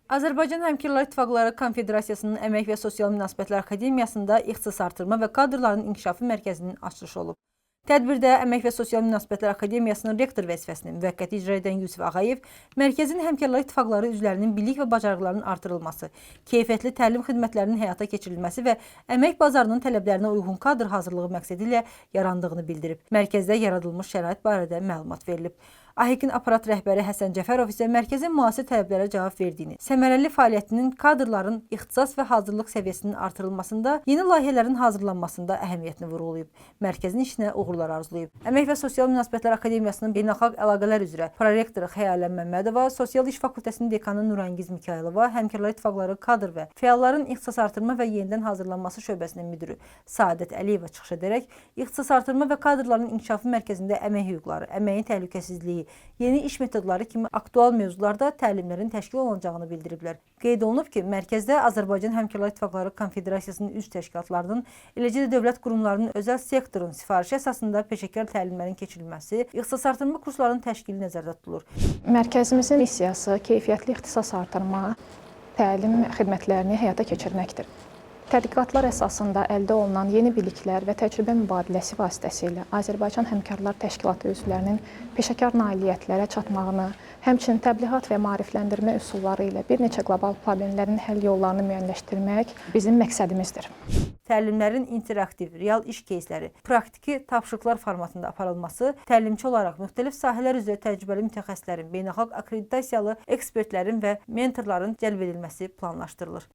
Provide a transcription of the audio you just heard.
Azərbaycan Həmkarlar İttifaqları Konfederasiyasının Əmək və Sosial Münasibətlər Akademiyasında ixtisas artırma və kadrların inkişafı mərkəzinin açılışı olub. Tədbirdə Əmək və Sosial Münasibətlər Akademiyasının rektor vəzifəsini müvəqqəti icra edən Yusif Ağayev, mərkəzin Həmkarlar İttifaqları üzvlərinin bilik və bacarıqlarının artırılması, keyfiyyətli təlim xidmətlərinin həyata keçirilməsi və əmək bazarının tələblərinə uyğun kadr hazırlığı məqsədi ilə yarandığını bildirib. Mərkəzdə yaradılmış şərait barədə məlumat verilib. AHİK-in aparat rəhbəri Həsən Cəfərov isə mərkəzin müasir tələblərə cavab verdiyini, səmərəli fəaliyyətinin kadrların ixtisas və hazırlıq səviyyəsinin artırılmasında, yeni layihələrin hazırlanmasında əhəmiyyətini vurğulayıb. Mərkəzin işinə uğurlar arzulayıb. Əmək və Sosial Münasibətlər Akademiyasının beynəlxalq əlaqələr üzrə prorektoru Xəyalən Məmmədova, Sosial İş Fakültəsinin dekanı Nurangiz Mikailova, Həmkarlar İttifaqları kadr və fəalların ixtisas artırma və yenidən hazırlanması şöbəsinin müdiri Səadət Əliyeva çıxış edərək, ixtisas artırma və kadrların inkişafı mərkəzində əmək hüquqları, əməyin təhlükəsizliyi, yeni iş metodları kimi aktual mövzularda təlimlərin təşkil olunacağını bildiriblər. Qeyd olunub ki, mərkəzdə Azərbaycan Həmkarlar İttifaqları Konfederasiyasının üzv təşkilatlarının, eləcə də dövlət qurumlarının özəl sektorun sifarişi əsasında peşəkar təlimlərin keçirilməsi, ixtisas artırma kurslarının təşkili nəzərdə tutulur. Mərkəzimizin missiyası keyfiyyətli ixtisas artırma, təlim xidmətlərini həyata keçirməkdir. Tədqiqatlar əsasında əldə olunan yeni biliklər və təcrübə mübadiləsi vasitəsilə Azərbaycan Həmkarlar Təşkilatı üzvlərinin peşəkar nailiyyətlərə çatmağını, həmçinin təbliğat və maarifləndirmə üsulları ilə bir neçə qlobal problemlərin həll yollarını müəyyənləşdirmək bizim məqsədimizdir. Təlimlərin interaktiv, real iş keysləri, praktiki tapşırıqlar formatında aparılması, təlimçi olaraq müxtəlif sahələr üzrə təcrübəli mütəxəssislərin, beynəlxalq akkreditasiyalı ekspertlərin və mentorların cəlb edilməsi planlaşdırılır.